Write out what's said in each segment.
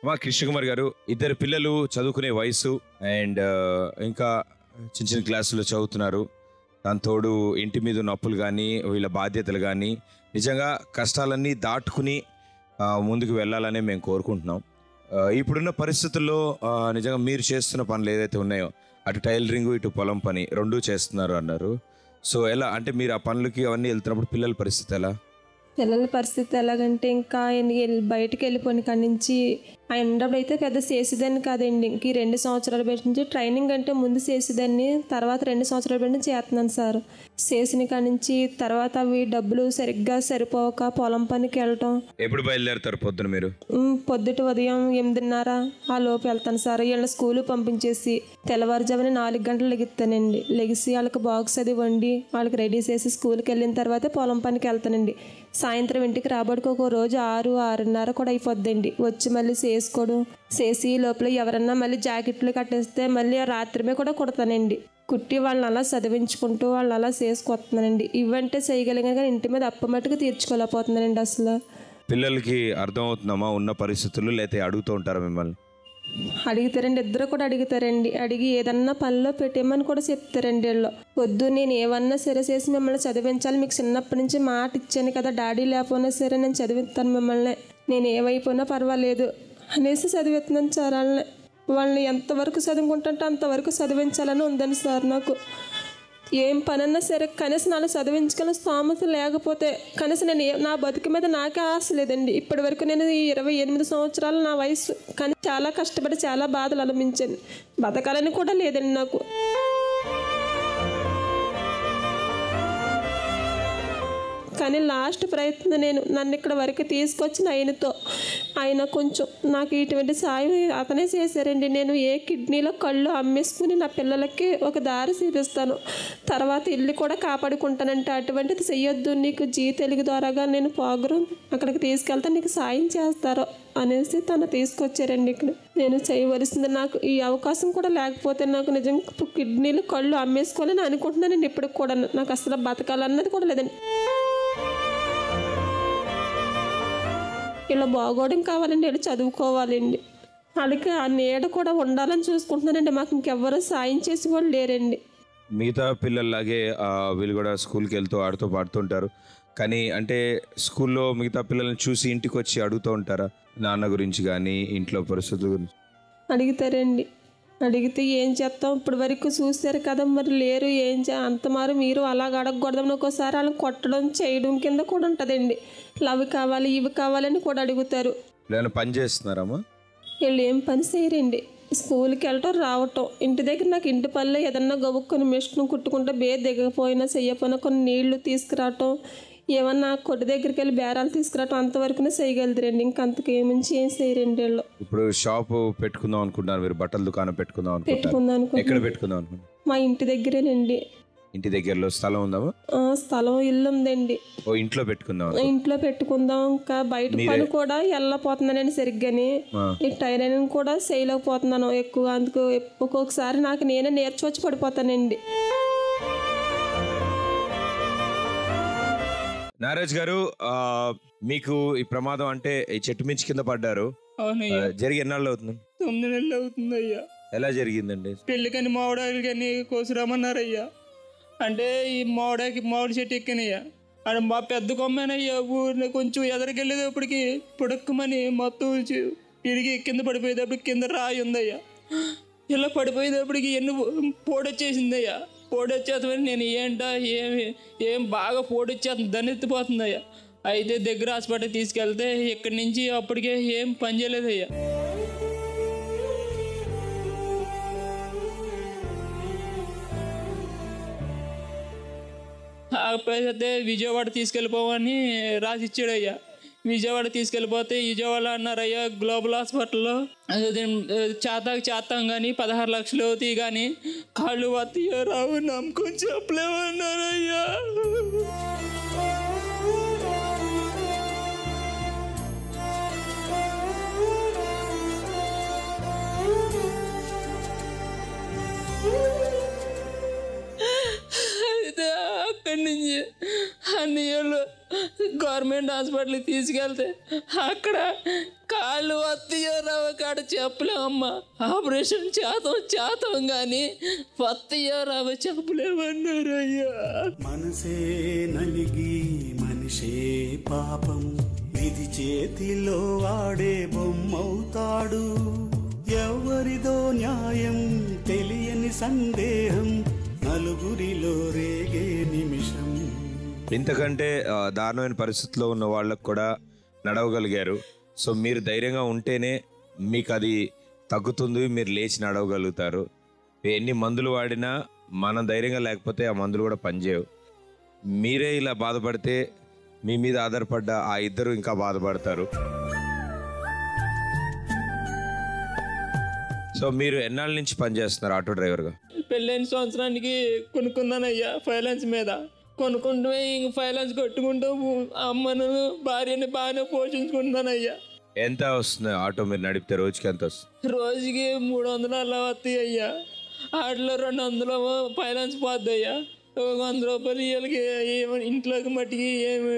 మా కృష్ణ కుమార్ గారు, ఇద్దరు పిల్లలు చదువుకునే వయసు అండ్ ఇంకా చిన్న చిన్న క్లాసులో చదువుతున్నారు. దాని తోడు ఇంటి మీద ఉన్న అప్పులు కానీ వీళ్ళ బాధ్యతలు కానీ నిజంగా కష్టాలన్నీ దాటుకుని ముందుకు వెళ్ళాలనే మేము కోరుకుంటున్నాం. ఇప్పుడున్న పరిస్థితుల్లో నిజంగా మీరు చేస్తున్న పనులు ఏదైతే ఉన్నాయో, అటు టైలరింగ్ ఇటు పొలం పని రెండూ చేస్తున్నారు అన్నారు. సో ఎలా అంటే మీరు ఆ పనులకి అవన్నీ వెళ్తున్నప్పుడు పిల్లల పరిస్థితి ఎలా? పిల్లల పరిస్థితి ఎలాగంటే ఇంకా బయటికి వెళ్ళిపోయిన కాడి నుంచి ఉన్నప్పుడు అయితే పెద్ద చేసేదాన్ని కాదండి. ఇంక 2 సంవత్సరాల బయట నుంచి ట్రైనింగ్ అంటే ముందు చేసేదాన్ని, తర్వాత 2 సంవత్సరాల బయట నుంచి చేస్తున్నాను సార్. చేసిన కాడి నుంచి తర్వాత అవి డబ్బులు సరిగ్గా సరిపోక పొలం పనికి వెళ్ళటం. ఎప్పుడు బయలుదేరుతారు పొద్దున మీరు? పొద్దుట ఉదయం 8:30 ఆ లోపు వెళ్తాను సార్. వీళ్ళ స్కూలు పంపించేసి తెల్లవారుజామున 4 గంటలు లెగుస్తానండి. లెగిసి వాళ్ళకి బాక్స్ అది వండి వాళ్ళకి రెడీ చేసి స్కూల్కి వెళ్ళిన తర్వాత పొలం పనికి వెళ్తానండి. సాయంత్రం ఇంటికి రాబడికి ఒక రోజు 6, 6:30 కూడా అయిపోద్దండి. వచ్చి మళ్ళీ చేసుకోవడం, చేసి లోపల ఎవరన్నా మళ్ళీ జాకెట్లు కట్టేస్తే మళ్ళీ రాత్రిమే కూడా కుడతానండి. కుట్టి వాళ్ళని అలా చదివించుకుంటూ వాళ్ళని అలా చేసుకొస్తున్నానండి. ఇవంటే చేయగలిగాను కానీ ఇంటి మీద అప్ప మట్టుకు తీర్చుకోలేకపోతున్నానండి. అసలు పిల్లలకి అర్థమవుతుందమ్మా ఉన్న పరిస్థితులు, లేకపోతే అడుగుతూ ఉంటారా మిమ్మల్ని? అడుగుతారండి, ఇద్దరు కూడా అడుగుతారండి. అడిగి ఏదన్నా పనిలో పెట్టేమని కూడా చెప్తారండి. వీళ్ళు వద్దు నేను ఏమన్నా సరే చేసి మిమ్మల్ని చదివించాలి, మీకు చిన్నప్పటి నుంచి మాట ఇచ్చాను కదా, డాడీ లేకపోయినా సరే నేను చదివిస్తాను మిమ్మల్ని, నేను ఏమైపోయినా పర్వాలేదు అనేసి చదివిస్తున్నాను సార్. వాళ్ళని ఎంతవరకు చదువుకుంటుంటే అంతవరకు చదివించాలని ఉందని సార్. నాకు ఏం పనన్నా సరే కనీసం నాలో చదివించుకున్న స్థోమత లేకపోతే కనీసం నేను నా బతుకు మీద నాకే ఆశ లేదండి. ఇప్పటి వరకు నేను 28 సంవత్సరాలు నా వయసు, కానీ చాలా కష్టపడి చాలా బాధలు అనుభవించాను. బతకాలని కూడా లేదండి నాకు. కానీ లాస్ట్ ప్రయత్నం నన్ను ఇక్కడ వరకు తీసుకొచ్చిన ఆయన కొంచెం నాకు ఇటువంటి సాయం అతనే చేశారండి. నేను ఏ కిడ్నీలో కళ్ళు అమ్మేసుకుని నా పిల్లలకి ఒక దారి చూపిస్తాను, తర్వాత ఇల్లు కూడా కాపాడుకుంటానంటే అటువంటిది చెయ్యొద్దు, నీకు జీ తెలుగు ద్వారాగా నేను ప్రోగ్రాం అక్కడికి తీసుకెళ్తా, నీకు సాయం చేస్తారు అనేసి తను తీసుకొచ్చారండి. ఇక్కడ నేను చేయవలసింది, నాకు ఈ అవకాశం కూడా లేకపోతే నాకు నిజంగా కిడ్నీలు కళ్ళు అమ్మేసుకోవాలని అనుకుంటున్నానండి. ఇప్పుడు కూడా నాకు అసలు బతకాలన్నది కూడా లేదండి. ఇలా బాగోవడం కావాలండి, ఇలా చదువుకోవాలండి, వాళ్ళకి ఆ నీడ కూడా ఉండాలని చూసుకుంటున్నానండి. మాకు ఇంకెవ్వరూ సాయం చేసి వాళ్ళు లేరండి. మిగతా పిల్లల్లాగే వీళ్ళు కూడా స్కూల్కి వెళ్తూ ఆడుతూ పాడుతుంటారు, కానీ అంటే స్కూల్లో మిగతా పిల్లల్ని చూసి ఇంటికి వచ్చి అడుగుతూ ఉంటారా నాన్న గురించి కానీ ఇంట్లో పరిస్థితుల గురించి? అడుగుతారండి. అడిగితే ఏం చేస్తాం, ఇప్పుడు వరకు చూస్తారు కదా, మరి లేరు ఏం అంత మారు మీరు అలాగ అడగకూడదని ఒక్కోసారి వాళ్ళని కొట్టడం చేయడం కింద కూడా ఉంటుందండి. అవి కావాలి ఇవి కావాలని కూడా అడుగుతారు. పని చేస్తున్నారమ్మా? వీళ్ళు ఏం పని చేయరండి. స్కూల్కి వెళ్ళటం రావటం, ఇంటి దగ్గర నాకు ఇంటి పనులు ఏదన్నా గబుక్కొని మిషన్ కుట్టుకుంటే దిగకపోయినా చెయ్యపోయినా కొన్ని నీళ్లు తీసుకురావటం, ఏమన్నా కొట్టు దగ్గరికి వెళ్ళి బేరాలు తీసుకురావటం అంతవరకునే చేయగలుగుతారండి. ఇంకంతకు ఏమించి ఏం చేయరండి వీళ్ళు. ఇప్పుడు షాప్ పెట్టుకుందాం అనుకుంటున్నారు మీరు, బట్టల దుకాణం పెట్టుకుందాం అనుకుంటున్నారు, ఎక్కడ పెట్టుకుందాం అనుకుంటున్నారు? మా ఇంటి దగ్గరేనండి. ఇంటి దగ్గరలో స్థలం ఉందామా? స్థలం ఇల్లు ఉందండి. ఓ ఇంట్లో పెట్టుకుందాం? ఇంట్లో పెట్టుకుందాం. ఇంకా బయట పని కూడా వెళ్ళపోతున్నానండి సరిగ్గాని. ఈ టైలరింగ్ కూడా చేయలేకపోతున్నాను ఎక్కువ, అందుకు ఒక్కొక్కసారి నాకు నేనే నేర్చుకొచ్చి పడిపోతానండి. నారాజ్ గారు, మీకు ఈ ప్రమాదం అంటే ఈ చెట్టు మించి కింద పడ్డారు, జరిగి ఎన్నాళ్ళు అవుతుంది? 9 నెలలు అవుతుంది అయ్యా. ఎలా జరిగిందండి? పెళ్ళికని మామిడాకులు కానీ కోసురామన్నారయ్యా. అంటే ఈ మామిడి చెట్టు ఎక్కినయ్యా. అది మా పెద్ద కొమ్మేనయ్యా. ఊరిని కొంచెం ఎదరికెళ్ళేటప్పటికి పుడక్కుమని మొత్తం ఇరిగి కింద పడిపోయేటప్పటికి కింద రాయి ఉందయ్యా. ఇలా పడిపోయేటప్పటికి పోడొచ్చేసిందయ్యా. పోడొచ్చేతమని నేను ఏం బాగా పోడొచ్చేస్తుంది, దన్నెత్తిపోతుందయ్యా. అయితే దగ్గర హాస్పిటల్ తీసుకెళ్తే ఇక్కడి నుంచి అప్పటికే ఏం పని చేయలేదయ్యా. అయితే విజయవాడ తీసుకెళ్ళిపోవని రాసిచ్చాడయ్యా. విజయవాడ తీసుకెళ్ళిపోతే విజయవాడ అన్నారయ్యా గ్లోబల్ హాస్పిటల్లో చేస్తాం కానీ 16 లక్షలు అవుతాయి కానీ కాళ్ళు వస్తాయో రావు నమ్ముకొని చెప్పలేమన్నారయ్యా. అయితే అక్కడి నుంచి అన్నయ్యలు గవర్నమెంట్ హాస్పిటల్కి తీసుకెళ్తే అక్కడ కాళ్ళు వస్తాయో రావో కాడ చెప్పలేమమ్మా, ఆపరేషన్ చేతం కానీ పత్తయ్యారావ చెప్పలేమన్నారయ్యా. మనసే నలిగి మనిషే పాపం, విధి చేతిలో ఆడే బొమ్మవుతాడు. ఎవరిదో న్యాయం తెలియని సందేహం, నలుగురిలో రేగే నిమిషం. ఇంతకంటే దారుణమైన పరిస్థితిలో ఉన్న వాళ్ళకు కూడా నడవగలిగారు. సో మీరు ధైర్యంగా ఉంటేనే మీకు అది తగ్గుతుంది, మీరు లేచి నడవగలుగుతారు. ఎన్ని మందులు వాడినా మనం ధైర్యంగా లేకపోతే ఆ మందులు కూడా పనిచేయవు. మీరే ఇలా బాధపడితే మీ మీద ఆధారపడ్డ ఆ ఇద్దరు ఇంకా బాధపడతారు. సో మీరు ఎన్నాళ్ళ నుంచి పనిచేస్తున్నారు ఆటో డ్రైవర్గా? పెళ్ళైన సంవత్సరానికి కొనుక్కున్నానయ్యా ఫైనాన్స్ మీద. కొనుక్కుంటూ ఇంక ఫైనాన్స్ కట్టుకుంటూ అమ్మను భార్యని బాగానే పోషించుకుంటున్నానయ్యా. ఎంత వస్తుంది ఆటో మీరు నడిపితే? రోజుకి ఎంత వస్తుంది? రోజుకి 300 అలా వస్తాయి అయ్యా. వాటిలో 200 ఫైనాన్స్ పోద్ది అయ్యా. 100 రూపాయలు వీళ్ళకి ఇంట్లోకి మట్టికి ఏమి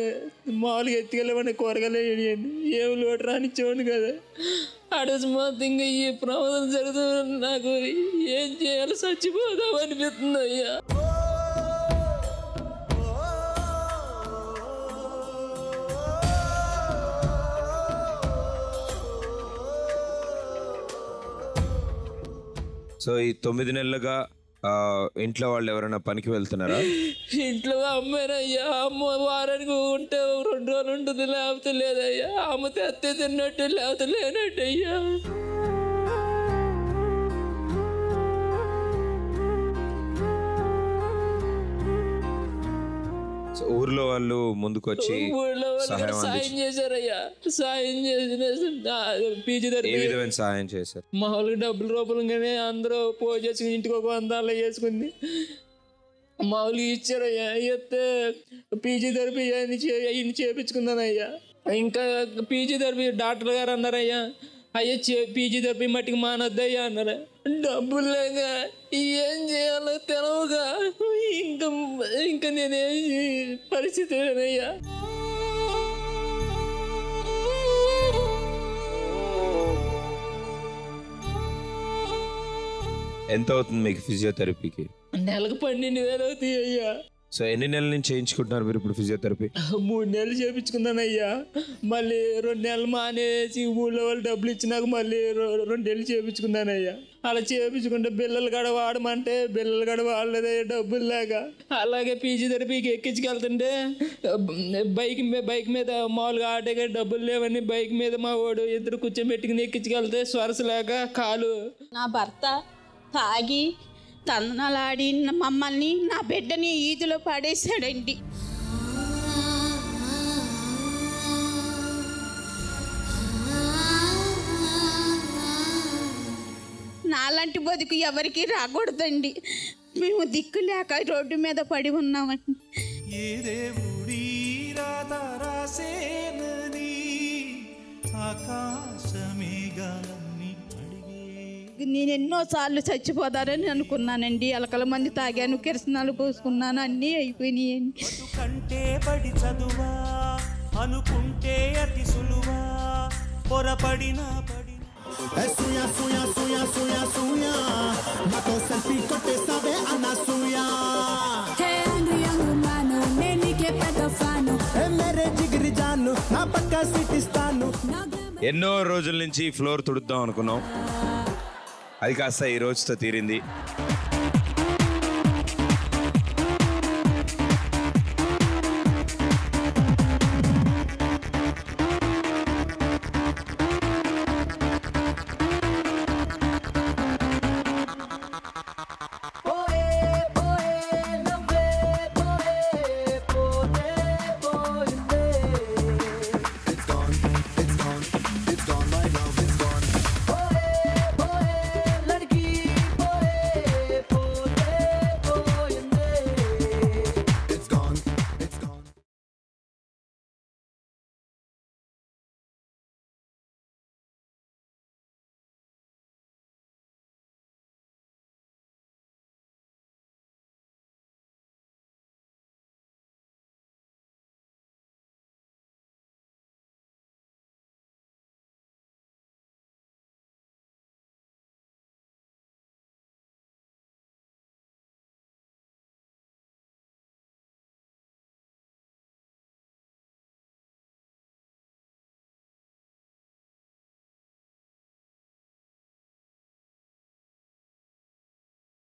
మామూలుగా ఎత్తుకెళ్ళమని కూరగాయలు వేయండి, ఏమి లోటు రానిచ్చేవాడిని కదా. అడుగు మొత్తం ఇంకా ఈ ప్రమాదం జరుగుతుంది, నాకు ఏం చేయాలో చచ్చిపోదాం అనిపిస్తుంది అయ్యా. సో ఈ 9 నెలలుగా ఇంట్లో వాళ్ళు ఎవరైనా పనికి వెళ్తున్నారా? ఇంట్లో అమ్మారయ్యా. అమ్మ వారానికి ఉంటే 2 రోజులు ఉంటుంది, లేకపోతే లేదయ్యా. అమ్మ తెస్తే తిన్నట్టు, లేకపోతే లేనట్టు అయ్యా. ఊర్లో వాళ్ళు ముందుకొచ్చి ఊళ్ళో వాళ్ళు సాయం చేశారయ్యా. సాయం చేసిన పీజీ ఏ విధమైన సాయం చేశారు? మామూలుగా డబ్బుల రూపంగానే అందరూ పోసేసుకుని ఇంటికి ఒక 100 అలా వేసుకుంది మామూలుగా ఇచ్చారయ్యా. ఇస్తే పీజీ థెరపీ ఇన్ని చేయించుకున్నానయ్యా. ఇంకా పీజీ థెరపీ డాక్టర్ గారు అన్నారయ్యా, అయ్యా పీజీ థెరపీ మట్టికి మానొద్దయ్యా అన్నారు. డబ్బులు లేక ఏం చేయాలో తెలవగా ఇంకా నేనేం పరిస్థితి లేదయ్యా. ఎంత అవుతుంది మీకు ఫిజియోథెరపీకి? నెలకు 12,000 అవుతాయి అయ్యా. సో ఎన్ని నెలల నుంచి చేయించుకుంటున్నారు మీరు ఇప్పుడు ఫిజియోథెరపీ? 3 నెలలు చేయించుకున్నానయ్యా. మళ్ళీ 2 నెలలు మానేసి ఊళ్ళో వాళ్ళు డబ్బులు ఇచ్చినాక మళ్ళీ 2 నెలలు చేయించుకున్నానయ్యా. అలా చేయించుకుంటే బిల్లలు గడ వాడమంటే బిల్లలు గడ వాడలేదయ్యా డబ్బులు లేక. అలాగే పీజీ థెరపీకి ఎక్కించుకెళ్తుంటే బైక్ మీద మామూలుగా ఆటోగా డబ్బులు లేవని బైక్ మీద మా వాడు ఇద్దరు కూర్చోబెట్టుకుని ఎక్కించుకెళ్తే శ్వాస లేక కాలు. నా భర్త తాగి తందనాలాడి మమ్మల్ని, నా బిడ్డని ఈదులో పడేశాడండి. నాలాంటి బతుకు ఎవరికి రాకూడదండి. మేము దిక్కు లేక రోడ్డు మీద పడి ఉన్నామండి. నేను ఎన్నోసార్లు చచ్చిపోతారని అనుకున్నానండి. అలకల మంది తాగాను, కిరసనాలు పోసుకున్నాను, అన్నీ అయిపోయినాయండి. కంటే పడి చదువా అనుకుంటే అతి సులువా, పొరపడినా పడి ఎన్నో రోజుల నుంచి ఫ్లోర్ తుడుద్దాం అనుకున్నాం, అది కాస్త ఈ రోజుతో తీరింది.